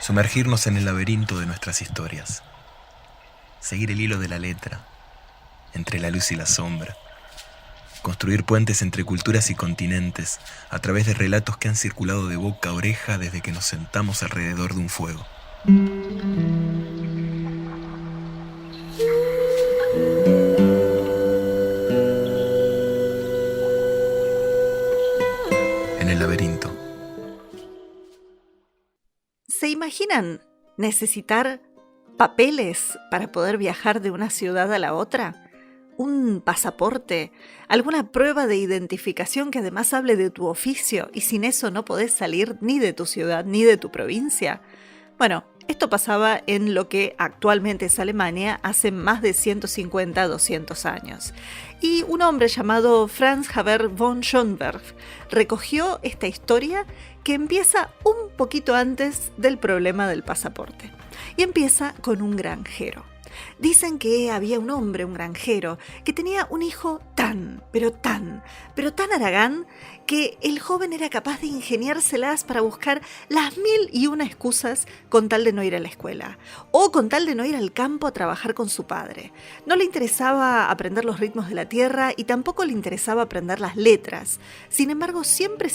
Sumergirnos en el laberinto de nuestras historias, seguir el hilo de la letra, entre la luz y la sombra, construir puentes entre culturas y continentes a través de relatos que han circulado de boca a oreja desde que nos sentamos alrededor de un fuego. En el laberinto. ¿Se imaginan necesitar papeles para poder viajar de una ciudad a la otra? ¿Un pasaporte? ¿Alguna prueba de identificación que además hable de tu oficio y sin eso no podés salir ni de tu ciudad ni de tu provincia? Bueno, esto pasaba en lo que actualmente es Alemania hace más de 150, 200 años. Y un hombre llamado Franz Xaver von Schönberg recogió esta historia que empieza un poquito antes del problema del pasaporte. Y empieza con un granjero. Dicen que había un hombre, un granjero, que tenía un hijo tan haragán, que el joven era capaz de ingeniárselas para buscar las 1001 excusas con tal de no ir a la escuela, o con tal de no ir al campo a trabajar con su padre. No le interesaba aprender los ritmos de la tierra y tampoco le interesaba aprender las letras. Sin embargo, siempre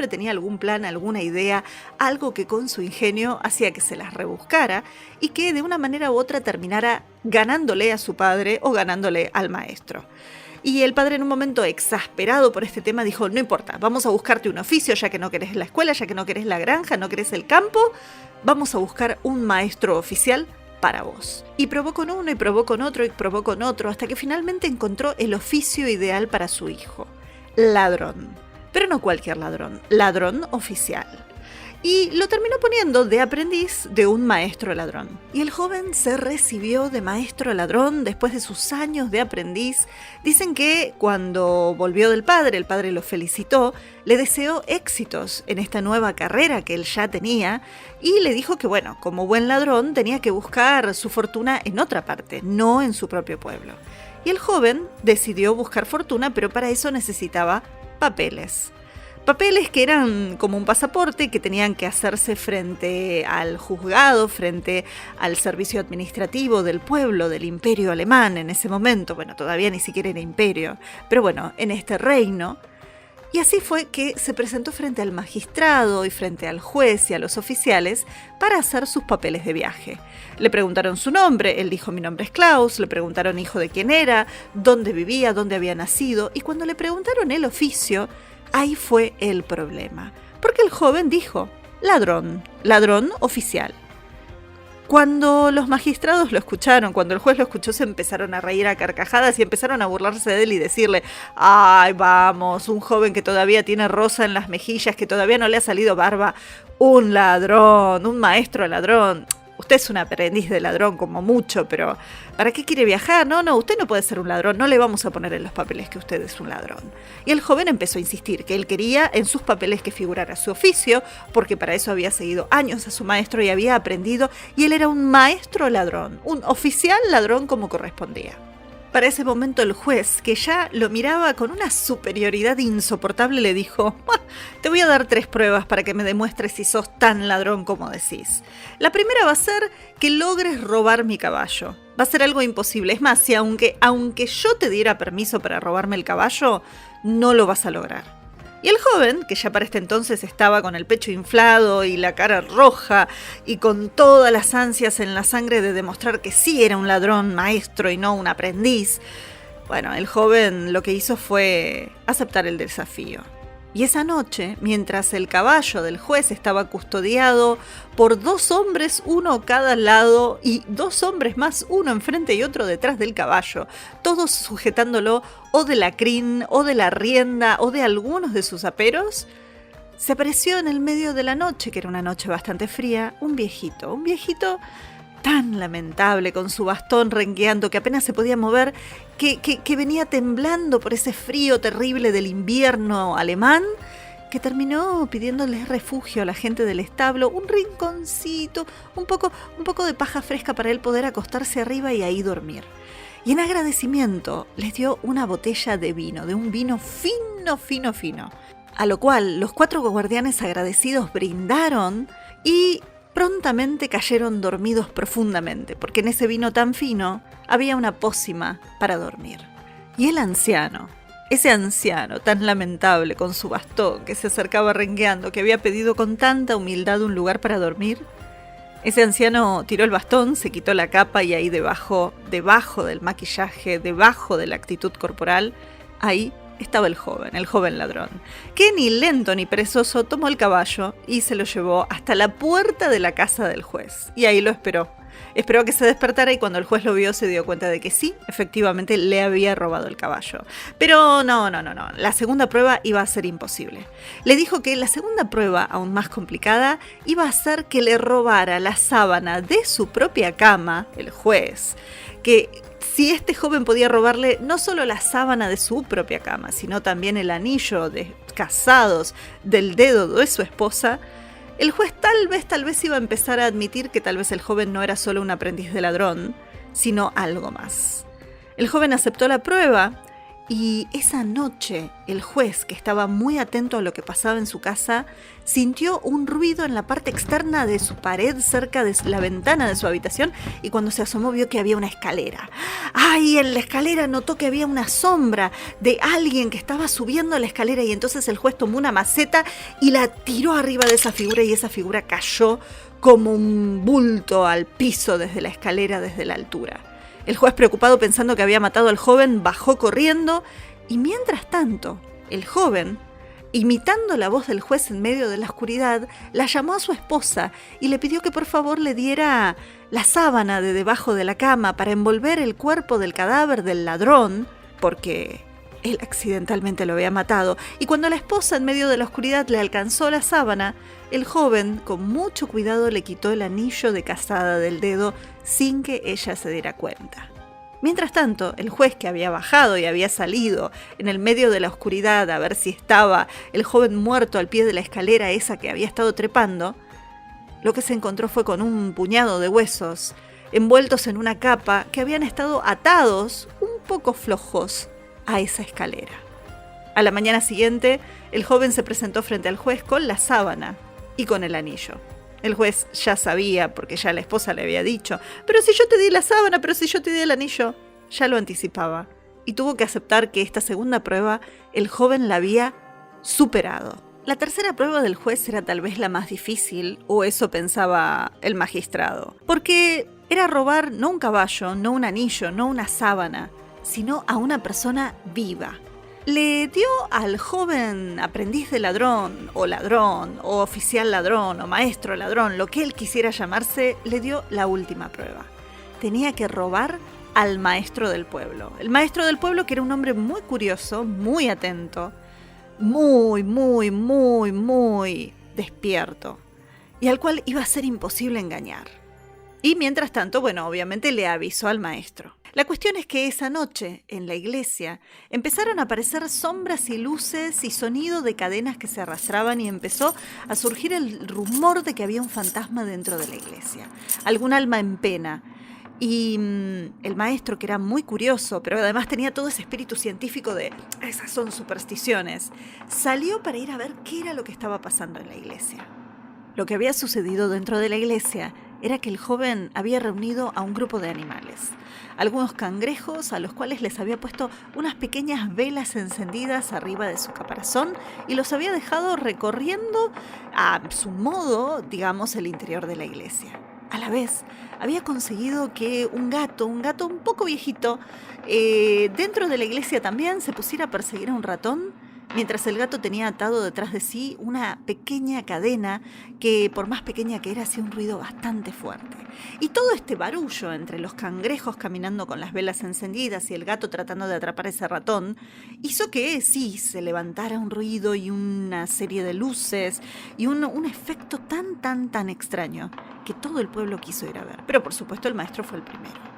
tenía algún plan, alguna idea, algo que con su ingenio hacía que se las rebuscara y que de una manera u otra terminara ganándole a su padre o ganándole al maestro. Y el padre, en un momento exasperado por este tema, dijo: no importa, vamos a buscarte un oficio, ya que no querés la escuela, ya que no querés la granja, no querés el campo, vamos a buscar un maestro oficial para vos. Y probó con uno, y probó con otro, y probó con otro, hasta que finalmente encontró el oficio ideal para su hijo: ladrón. Pero no cualquier ladrón, ladrón oficial. Y lo terminó poniendo de aprendiz de un maestro ladrón. Y el joven se recibió de maestro ladrón después de sus años de aprendiz. Dicen que cuando volvió del padre, el padre lo felicitó, le deseó éxitos en esta nueva carrera que él ya tenía y le dijo que, bueno, como buen ladrón tenía que buscar su fortuna en otra parte, no en su propio pueblo. Y el joven decidió buscar fortuna, pero para eso necesitaba papeles. Papeles que eran como un pasaporte, que tenían que hacerse frente al juzgado, frente al servicio administrativo del pueblo, del imperio alemán en ese momento. Bueno, todavía ni siquiera era imperio, pero bueno, en este reino. Y así fue que se presentó frente al magistrado y frente al juez y a los oficiales para hacer sus papeles de viaje. Le preguntaron su nombre, él dijo: mi nombre es Klaus. Le preguntaron hijo de quién era, dónde vivía, dónde había nacido, y cuando le preguntaron el oficio, ahí fue el problema, porque el joven dijo: ladrón oficial. Cuando los magistrados lo escucharon, cuando el juez lo escuchó, se empezaron a reír a carcajadas y empezaron a burlarse de él y decirle: ay, vamos, un joven que todavía tiene rosa en las mejillas, que todavía no le ha salido barba, un ladrón, un maestro ladrón. Usted es un aprendiz de ladrón como mucho, pero ¿para qué quiere viajar? No, usted no puede ser un ladrón, no le vamos a poner en los papeles que usted es un ladrón. Y el joven empezó a insistir que él quería en sus papeles que figurara su oficio, porque para eso había seguido años a su maestro y había aprendido, y él era un maestro ladrón, un oficial ladrón como correspondía. Para ese momento el juez, que ya lo miraba con una superioridad insoportable, le dijo: te voy a dar 3 pruebas para que me demuestres si sos tan ladrón como decís. La primera va a ser que logres robar mi caballo. Va a ser algo imposible. Es más, si aunque yo te diera permiso para robarme el caballo, no lo vas a lograr. Y el joven, que ya para este entonces estaba con el pecho inflado y la cara roja y con todas las ansias en la sangre de demostrar que sí era un ladrón maestro y no un aprendiz, bueno, el joven lo que hizo fue aceptar el desafío. Y esa noche, mientras el caballo del juez estaba custodiado por 2 hombres, uno a cada lado, y 2 hombres más, uno enfrente y otro detrás del caballo, todos sujetándolo o de la crin, o de la rienda, o de algunos de sus aperos, se apareció en el medio de la noche, que era una noche bastante fría, un viejito tan lamentable, con su bastón rengueando que apenas se podía mover, que venía temblando por ese frío terrible del invierno alemán, que terminó pidiéndole refugio a la gente del establo, un rinconcito, un poco de paja fresca para él poder acostarse arriba y ahí dormir. Y en agradecimiento les dio una botella de vino, de un vino fino. A lo cual los 4 guardianes agradecidos brindaron y prontamente cayeron dormidos profundamente, porque en ese vino tan fino había una pócima para dormir. Y el anciano, ese anciano tan lamentable con su bastón que se acercaba rengueando, que había pedido con tanta humildad un lugar para dormir, ese anciano tiró el bastón, se quitó la capa y ahí debajo del maquillaje, debajo de la actitud corporal, ahí estaba el joven ladrón, que ni lento ni perezoso tomó el caballo y se lo llevó hasta la puerta de la casa del juez. Y ahí lo esperó. Esperó a que se despertara y cuando el juez lo vio se dio cuenta de que sí, efectivamente le había robado el caballo. Pero no, la segunda prueba iba a ser imposible. Le dijo que la segunda prueba, aún más complicada, iba a ser que le robara la sábana de su propia cama, el juez, que si este joven podía robarle no solo la sábana de su propia cama, sino también el anillo de casados del dedo de su esposa, el juez tal vez iba a empezar a admitir que tal vez el joven no era solo un aprendiz de ladrón, sino algo más. El joven aceptó la prueba y esa noche el juez, que estaba muy atento a lo que pasaba en su casa, sintió un ruido en la parte externa de su pared cerca de la ventana de su habitación y cuando se asomó vio que había una escalera. ¡Ay! En la escalera notó que había una sombra de alguien que estaba subiendo la escalera y entonces el juez tomó una maceta y la tiró arriba de esa figura y esa figura cayó como un bulto al piso desde la escalera, desde la altura. El juez, preocupado pensando que había matado al joven, bajó corriendo y mientras tanto, el joven, imitando la voz del juez en medio de la oscuridad, la llamó a su esposa y le pidió que por favor le diera la sábana de debajo de la cama para envolver el cuerpo del cadáver del ladrón, porque él accidentalmente lo había matado. Y cuando la esposa en medio de la oscuridad le alcanzó la sábana, el joven con mucho cuidado le quitó el anillo de casada del dedo sin que ella se diera cuenta. Mientras tanto, el juez, que había bajado y había salido en el medio de la oscuridad a ver si estaba el joven muerto al pie de la escalera esa que había estado trepando, lo que se encontró fue con un puñado de huesos envueltos en una capa que habían estado atados un poco flojos a esa escalera. A la mañana siguiente, el joven se presentó frente al juez con la sábana y con el anillo. El juez ya sabía, porque ya la esposa le había dicho, pero si yo te di la sábana, pero si yo te di el anillo, ya lo anticipaba. Y tuvo que aceptar que esta segunda prueba el joven la había superado. La tercera prueba del juez era tal vez la más difícil, o eso pensaba el magistrado, porque era robar no un caballo, no un anillo, no una sábana, sino a una persona viva. Le dio al joven aprendiz de ladrón, o oficial ladrón, o maestro ladrón, lo que él quisiera llamarse, le dio la última prueba. Tenía que robar al maestro del pueblo. El maestro del pueblo, que era un hombre muy curioso, muy atento, muy despierto, y al cual iba a ser imposible engañar. Y mientras tanto, obviamente le avisó al maestro. La cuestión es que esa noche, en la iglesia, empezaron a aparecer sombras y luces y sonido de cadenas que se arrastraban y empezó a surgir el rumor de que había un fantasma dentro de la iglesia, algún alma en pena. Y el maestro, que era muy curioso, pero además tenía todo ese espíritu científico de esas son supersticiones, salió para ir a ver qué era lo que estaba pasando en la iglesia. Lo que había sucedido dentro de la iglesia era que el joven había reunido a un grupo de animales, algunos cangrejos a los cuales les había puesto unas pequeñas velas encendidas arriba de su caparazón y los había dejado recorriendo a su modo, digamos, el interior de la iglesia. A la vez, había conseguido que un gato un poco viejito, dentro de la iglesia también se pusiera a perseguir a un ratón, mientras el gato tenía atado detrás de sí una pequeña cadena que, por más pequeña que era, hacía un ruido bastante fuerte. Y todo este barullo entre los cangrejos caminando con las velas encendidas y el gato tratando de atrapar a ese ratón, hizo que sí se levantara un ruido y una serie de luces y un efecto tan extraño que todo el pueblo quiso ir a ver. Pero por supuesto el maestro fue el primero.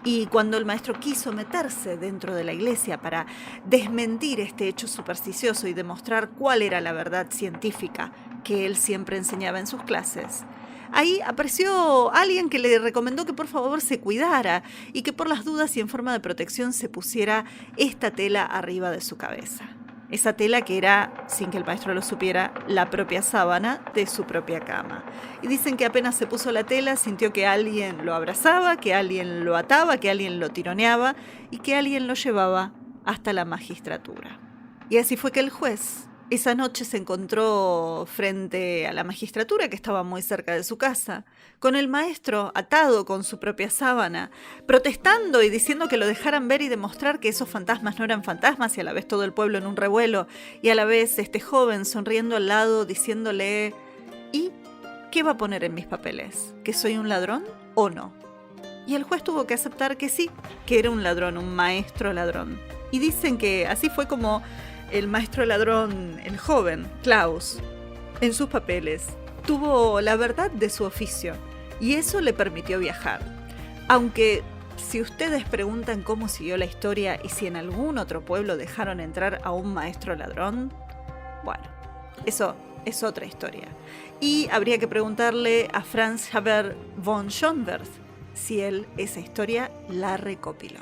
Y cuando el maestro quiso meterse dentro de la iglesia para desmentir este hecho supersticioso y demostrar cuál era la verdad científica que él siempre enseñaba en sus clases, ahí apareció alguien que le recomendó que por favor se cuidara y que por las dudas y en forma de protección se pusiera esta tela arriba de su cabeza. Esa tela que era, sin que el maestro lo supiera, la propia sábana de su propia cama. Y dicen que apenas se puso la tela, sintió que alguien lo abrazaba, que alguien lo ataba, que alguien lo tironeaba y que alguien lo llevaba hasta la magistratura. Y así fue que el juez esa noche se encontró frente a la magistratura, que estaba muy cerca de su casa, con el maestro atado con su propia sábana, protestando y diciendo que lo dejaran ver y demostrar que esos fantasmas no eran fantasmas, y a la vez todo el pueblo en un revuelo, y a la vez este joven sonriendo al lado diciéndole: ¿y qué va a poner en mis papeles? ¿Que soy un ladrón o no? Y el juez tuvo que aceptar que sí, que era un ladrón, un maestro ladrón. Y dicen que así fue como el maestro ladrón, el joven, Klaus, en sus papeles, tuvo la verdad de su oficio y eso le permitió viajar. Aunque, si ustedes preguntan cómo siguió la historia y si en algún otro pueblo dejaron entrar a un maestro ladrón, bueno, eso es otra historia. Y habría que preguntarle a Franz Xaver von Schönberg si él esa historia la recopiló.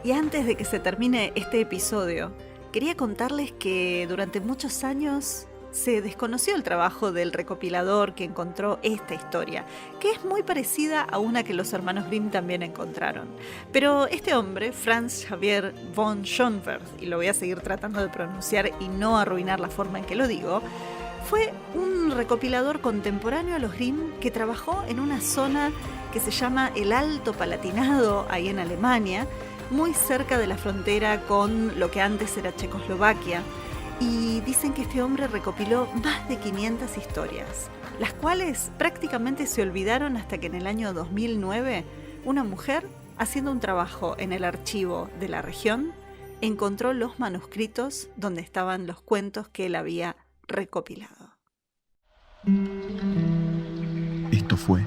Y antes de que se termine este episodio, quería contarles que durante muchos años se desconoció el trabajo del recopilador que encontró esta historia, que es muy parecida a una que los hermanos Grimm también encontraron. Pero este hombre, Franz Xaver von Schönberg, y lo voy a seguir tratando de pronunciar y no arruinar la forma en que lo digo, fue un recopilador contemporáneo a los Grimm que trabajó en una zona que se llama el Alto Palatinado, ahí en Alemania, muy cerca de la frontera con lo que antes era Checoslovaquia, y dicen que este hombre recopiló más de 500 historias, las cuales prácticamente se olvidaron hasta que en el año 2009 una mujer, haciendo un trabajo en el archivo de la región, encontró los manuscritos donde estaban los cuentos que él había recopilado. Esto fue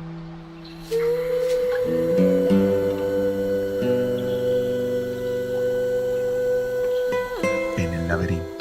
En el laberinto.